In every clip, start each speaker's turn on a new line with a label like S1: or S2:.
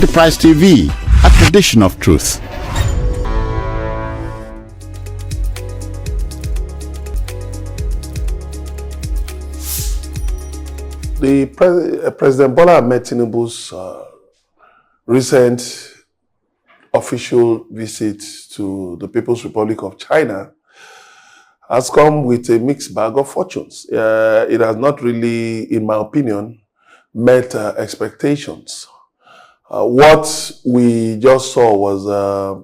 S1: Enterprise TV, a tradition of truth.
S2: The President Bola Ahmed Tinubu's recent official visit to the People's Republic of China has come with a mixed bag of fortunes. It has not really, in my opinion, met expectations. What we just saw was, a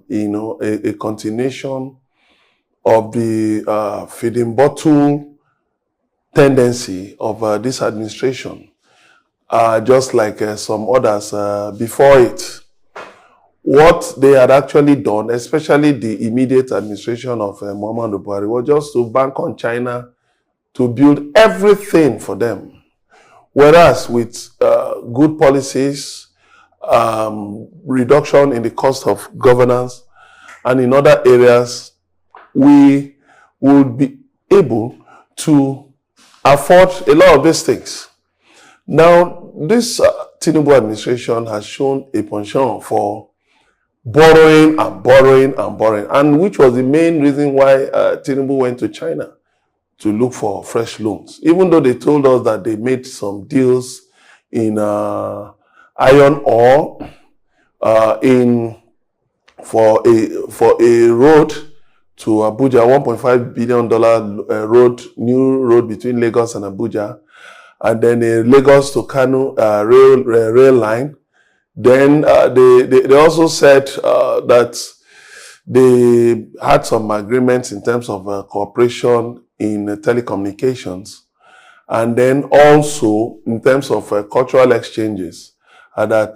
S2: continuation of the feeding bottle tendency of this administration, just like some others before it. What they had actually done, especially the immediate administration of Muhammadu Buhari, was just to bank on China to build everything for them. Whereas with good policies, reduction in the cost of governance, and in other areas, we would be able to afford a lot of these things. Now, this Tinubu administration has shown a penchant for borrowing and borrowing and borrowing, and which was the main reason why Tinubu went to China to look for fresh loans. Even though they told us that they made some deals in iron ore, for a road to Abuja, $1.5 billion new road between Lagos and Abuja, and then a Lagos to Kano rail line. Then they also said that they had some agreements in terms of cooperation in telecommunications, and then also in terms of cultural exchanges, that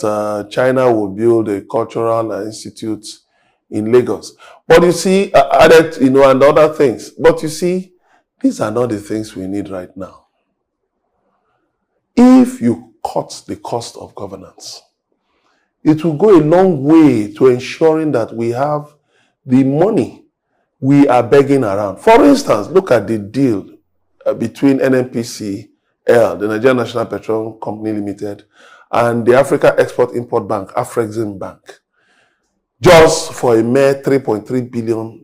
S2: China will build a cultural institute in Lagos. But you see, added, and other things. But you see, these are not the things we need right now. If you cut the cost of governance, it will go a long way to ensuring that we have the money we are begging around. For instance, look at the deal between NNPCL, the Nigerian National Petroleum Company Limited, and the Africa Export-Import Bank, Afrexim Bank, just for a mere $3.3 billion.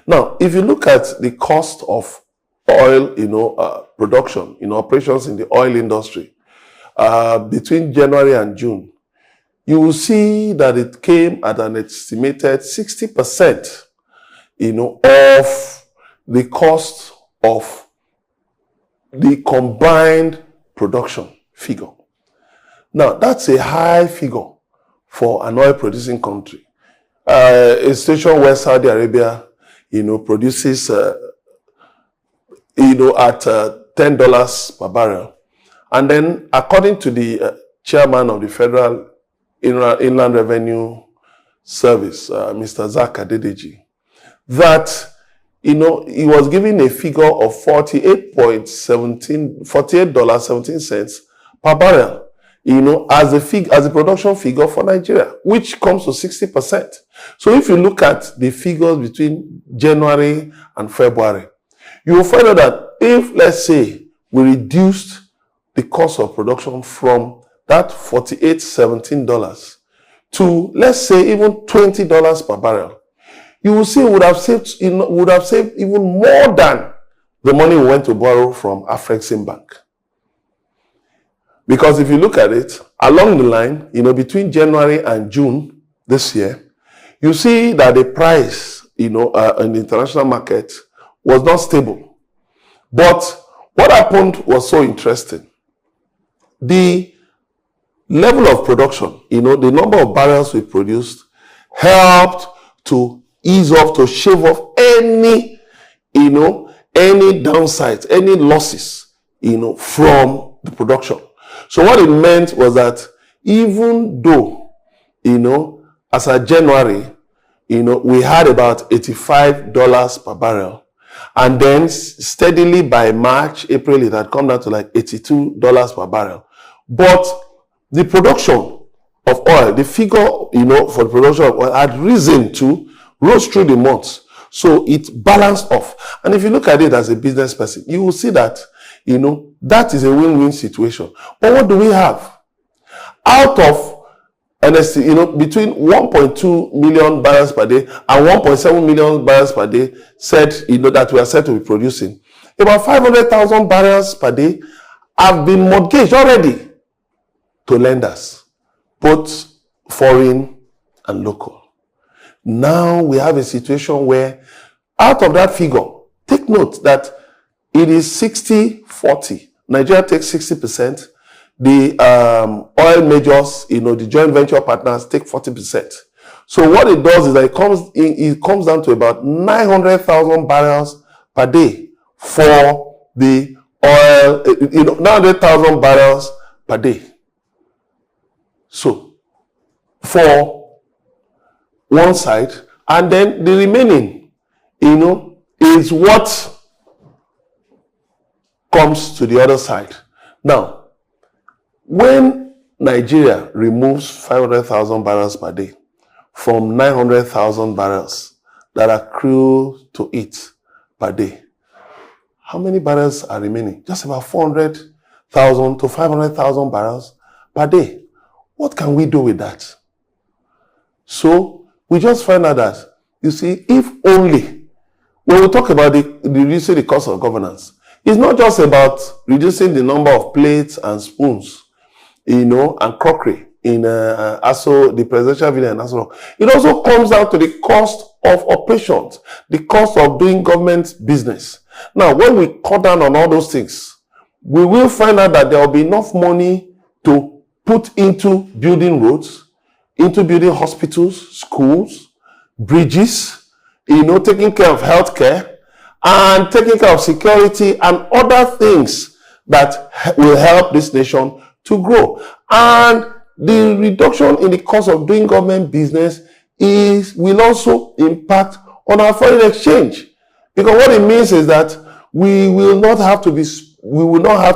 S2: Now, if you look at the cost of oil, production, operations in the oil industry, between January and June, you will see that it came at an estimated 60%, of the cost of the combined production figure. Now, that's a high figure for an oil-producing country. A station where Saudi Arabia, produces, at $10 per barrel. And then, according to the chairman of the Federal Inland Revenue Service, Mr. Zak Adedeji, that, he was given a figure of $48.17 per barrel, as a production figure for Nigeria, which comes to 60%. So if you look at the figures between January and February, you will find out that if, let's say, we reduced the cost of production from that $48.17 to, let's say, even $20 per barrel, you will see we would have saved even more than the money we went to borrow from Afrexim Bank. Because if you look at it, along the line, between January and June this year, you see that the price, in the international market was not stable. But what happened was so interesting. The level of production, the number of barrels we produced helped to ease off, to shave off any downsides, any losses, from the production. So what it meant was that even though, as of January, we had about $85 per barrel, and then steadily by March, April, it had come down to like $82 per barrel. But the production of oil, the figure, for the production of oil had rose through the months. So it balanced off. And if you look at it as a business person, you will see that, that is a win-win situation. But what do we have? Out of NSC, between 1.2 million barrels per day and 1.7 million barrels per day said, that we are said to be producing. About 500,000 barrels per day have been mortgaged already to lenders, both foreign and local. Now we have a situation where out of that figure, take note that it is 60-40. Nigeria takes 60%. The oil majors, the joint venture partners take 40%. So what it does is that it comes down to about 900,000 barrels per day for the oil, 900,000 barrels per day. So for one side, and then the remaining, is what comes to the other side. Now, when Nigeria removes 500,000 barrels per day from 900,000 barrels that accrue to it per day, how many barrels are remaining? Just about 400,000 to 500,000 barrels per day. What can we do with that? So we just find out that, you see, if only, when we talk about reducing the cost of governance, it's not just about reducing the number of plates and spoons, and crockery in the presidential villa and Aso. It also comes down to the cost of operations, the cost of doing government business. Now, when we cut down on all those things, we will find out that there will be enough money to put into building roads, into building hospitals, schools, bridges, taking care of healthcare, and taking care of security and other things that will help this nation to grow. And the reduction in the cost of doing government business will also impact on our foreign exchange. Because what it means is that we will not have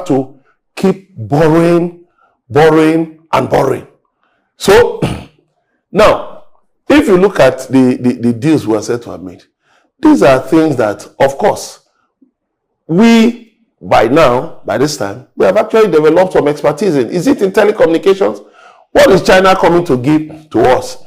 S2: to keep borrowing. So now, if you look at the deals we are said to have made, these are things that, of course, by this time, we have actually developed some expertise in. Is it in telecommunications? What is China coming to give to us?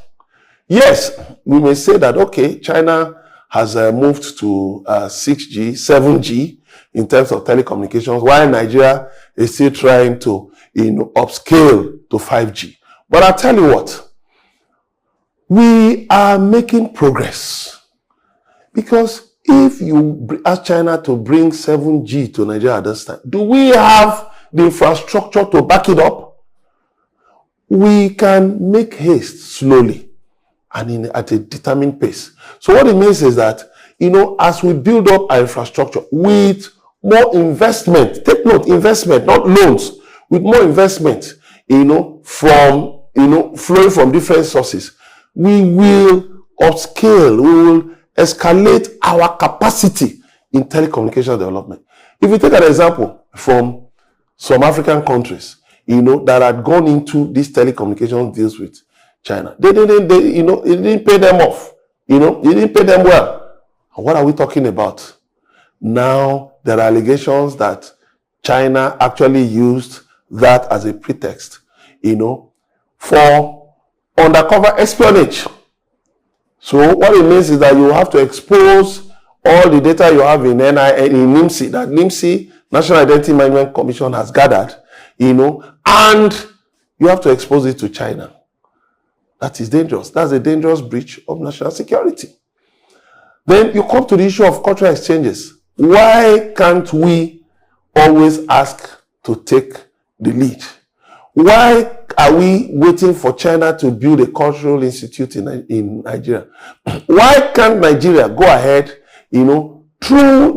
S2: Yes, we may say that, okay, China has moved to 6G, 7G in terms of telecommunications, while Nigeria is still trying to, upscale to 5G. But I'll tell you what, we are making progress. Because if you ask China to bring 7G to Nigeria at this time, do we have the infrastructure to back it up? We can make haste slowly and at a determined pace. So what it means is that, as we build up our infrastructure with more investment, take note, investment, not loans, with more investment, from, flowing from different sources, we will upscale, we will escalate our capacity in telecommunication development. If you take an example from some African countries, that had gone into these telecommunication deals with China, it didn't pay them off. It didn't pay them well. And what are we talking about? Now there are allegations that China actually used that as a pretext, for undercover espionage. So what it means is that you have to expose all the data you have in NIMC, that NIMC, National Identity Management Commission, has gathered, and you have to expose it to China. That is dangerous. That's a dangerous breach of national security. Then you come to the issue of cultural exchanges. Why can't we always ask to take the lead? Why are we waiting for China to build a cultural institute in Nigeria? Why can't Nigeria go ahead, through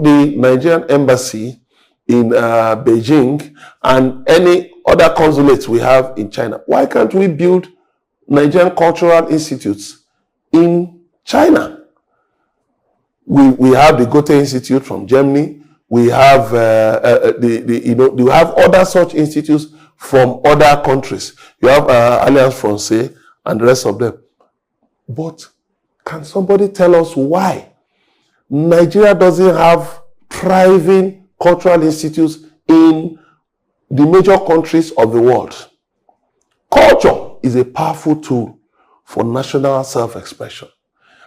S2: the Nigerian embassy in Beijing and any other consulates we have in China? Why can't we build Nigerian cultural institutes in China? We have the Goethe Institute from Germany. We have we have other such institutes from other countries. You have Alliance Francaise and the rest of them. But can somebody tell us why Nigeria doesn't have thriving cultural institutes in the major countries of the world? Culture is a powerful tool for national self-expression,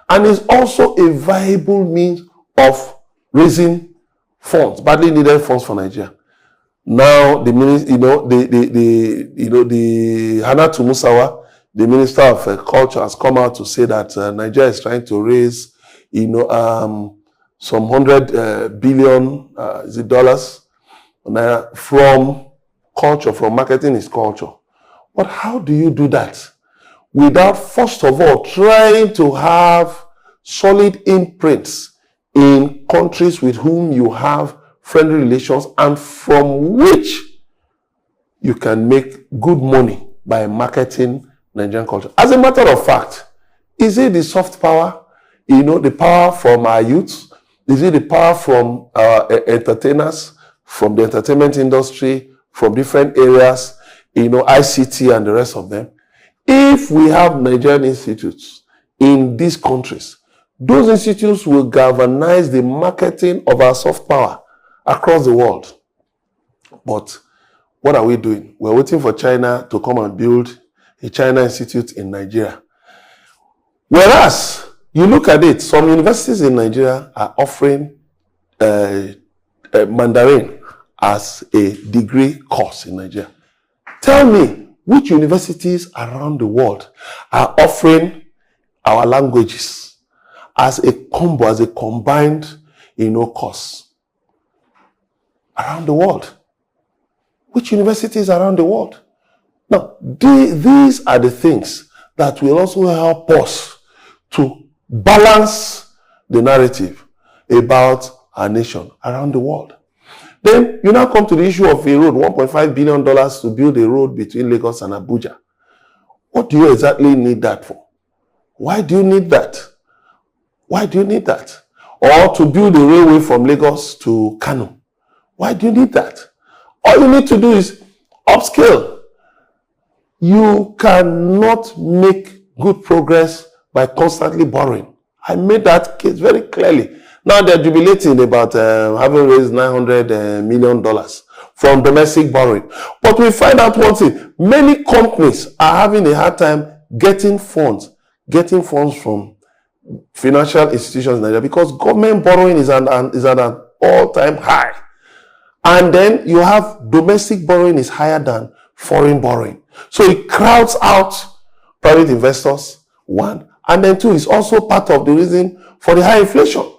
S2: and is also a viable means of raising funds, badly needed funds for Nigeria. Now, the Hannatu Musawa, the Minister of Culture, has come out to say that Nigeria is trying to raise, some 100 billion dollars from culture, from marketing its culture. But how do you do that without, first of all, trying to have solid imprints in countries with whom you have friendly relations and from which you can make good money by marketing Nigerian culture? As a matter of fact, is it the soft power, the power from our youth? Is it the power from our entertainers, from the entertainment industry, from different areas, ICT and the rest of them? If we have Nigerian institutes in these countries, those institutes will galvanize the marketing of our soft power across the world. But what are we doing? We're waiting for China to come and build a China Institute in Nigeria. Whereas, you look at it, some universities in Nigeria are offering Mandarin as a degree course in Nigeria. Tell me, which universities around the world are offering our languages as a combo, as a combined, course around the world? Which universities around the world? Now, these are the things that will also help us to balance the narrative about our nation around the world. Then you now come to the issue of a road, $1.5 billion to build a road between Lagos and Abuja. What do you exactly need that for? Why do you need that? Why do you need that? Or to build a railway from Lagos to Kano. Why do you need that? All you need to do is upscale. You cannot make good progress by constantly borrowing. I made that case very clearly. Now they're jubilating about having raised $900 million from domestic borrowing. But we find out one thing. Many companies are having a hard time getting funds from financial institutions in Nigeria because government borrowing is at an all-time high. And then you have domestic borrowing is higher than foreign borrowing. So it crowds out private investors, one. And then two, is also part of the reason for the high inflation.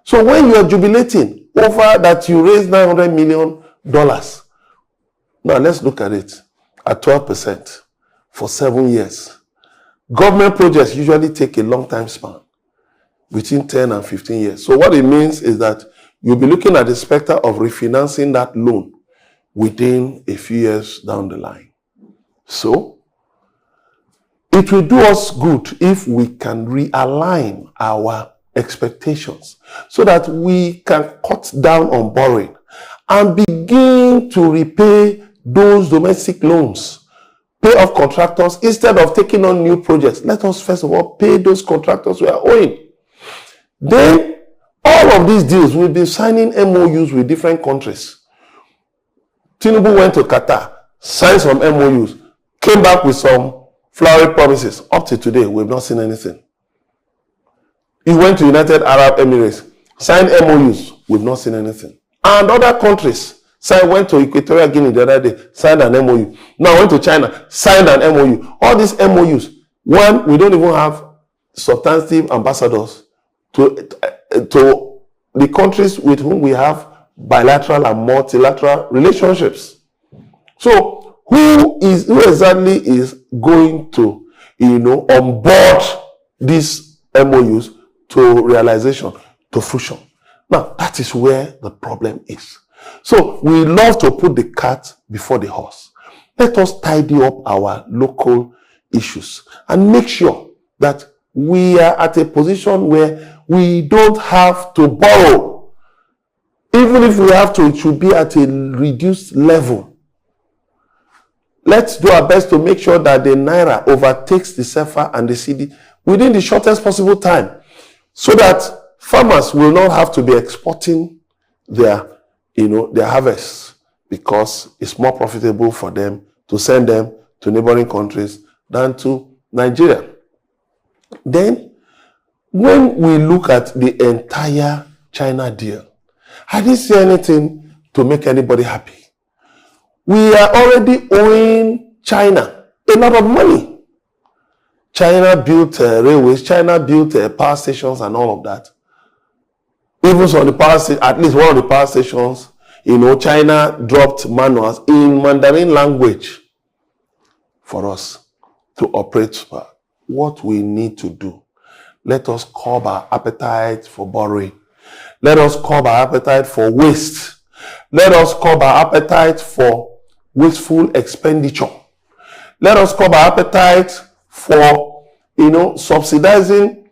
S2: So when you are jubilating over that you raised $900 million, now let's look at it at 12% for 7 years. Government projects usually take a long time span, between 10 and 15 years. So what it means is that you'll be looking at the specter of refinancing that loan within a few years down the line. So it will do us good if we can realign our expectations so that we can cut down on borrowing and begin to repay those domestic loans, pay off contractors instead of taking on new projects. Let us first of all pay those contractors we are owing. Then all of these deals, we'll be signing MOUs with different countries. Tinubu went to Qatar, signed some MOUs, came back with some flowery promises. Up to today, we've not seen anything. He went to United Arab Emirates, signed MOUs, we've not seen anything. And other countries, went to Equatorial Guinea the other day, signed an MOU. Now went to China, signed an MOU. All these MOUs, one, we don't even have substantive ambassadors to the countries with whom we have bilateral and multilateral relationships. So who exactly is going to, onboard these MOUs to realization, to fruition? Now, that is where the problem is. So we love to put the cart before the horse. Let us tidy up our local issues and make sure that we are at a position where we don't have to borrow. Even if we have to, it should be at a reduced level. Let's do our best to make sure that the Naira overtakes the CFA and the CD within the shortest possible time, so that farmers will not have to be exporting their harvests, because it's more profitable for them to send them to neighboring countries than to Nigeria. Then, when we look at the entire China deal, I didn't see anything to make anybody happy. We are already owing China a lot of money. China built railways, China built power stations and all of that. Even so, at least one of the power stations, China dropped manuals in Mandarin language for us to operate. What we need to do, let us curb our appetite for borrowing. Let us curb our appetite for waste. Let us curb our appetite for wasteful expenditure. Let us curb our appetite for, subsidizing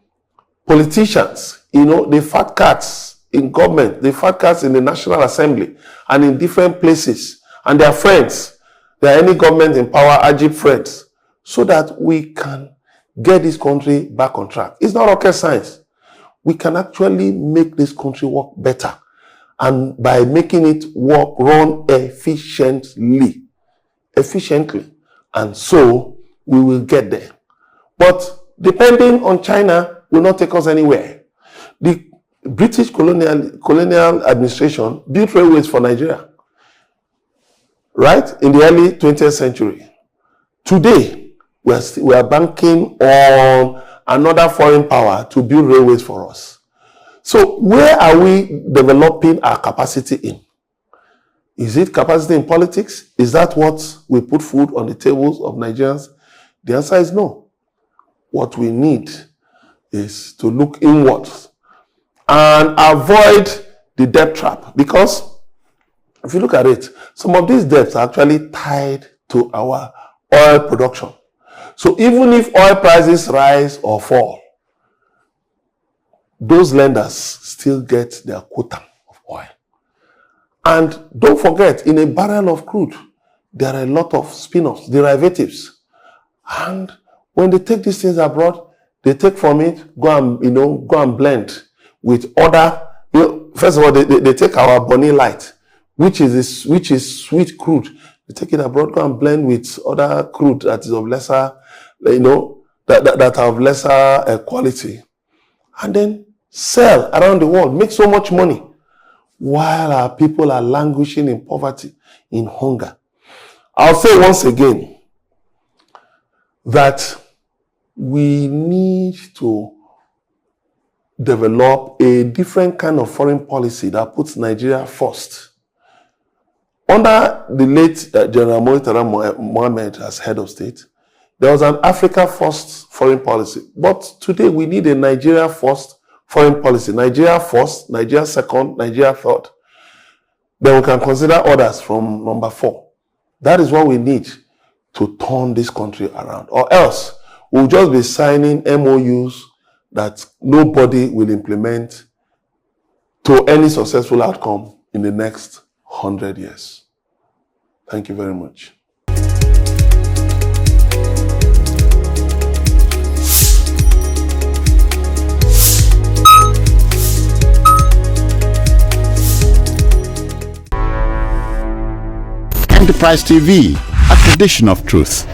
S2: politicians, the fat cats in government, the fat cats in the National Assembly and in different places, and their friends, their any government in power, Ajib friends, so that we can get this country back on track. It's not rocket science. We can actually make this country work better, and by making it run efficiently, and so we will get there. But depending on China will not take us anywhere. The British colonial administration built railways for Nigeria, right, in the early 20th century. Today, we are banking on another foreign power to build railways for us. So where are we developing our capacity in? Is it capacity in politics? Is that what we put food on the tables of Nigerians? The answer is no. What we need is to look inwards and avoid the debt trap. Because if you look at it, some of these debts are actually tied to our oil production. So even if oil prices rise or fall, those lenders still get their quota of oil. And don't forget, in a barrel of crude, there are a lot of spin-offs, derivatives. And when they take these things abroad, they take from it, go and blend with other. First of all, they take our Bonny Light, which is sweet crude. They take it abroad, go and blend with other crude that is of lesser, that are of lesser quality, and then sell around the world, make so much money, while our people are languishing in poverty, in hunger. I'll say once again that we need to develop a different kind of foreign policy that puts Nigeria first. Under the late General Murtala Mohammed as head of state, there was an Africa first foreign policy. But today we need a Nigeria first foreign policy. Nigeria first, Nigeria second, Nigeria third. Then we can consider others from number 4. That is what we need to turn this country around. Or else we'll just be signing MOUs that nobody will implement to any successful outcome in the next 100 years. Thank you very much.
S1: Enterprise TV, a tradition of truth.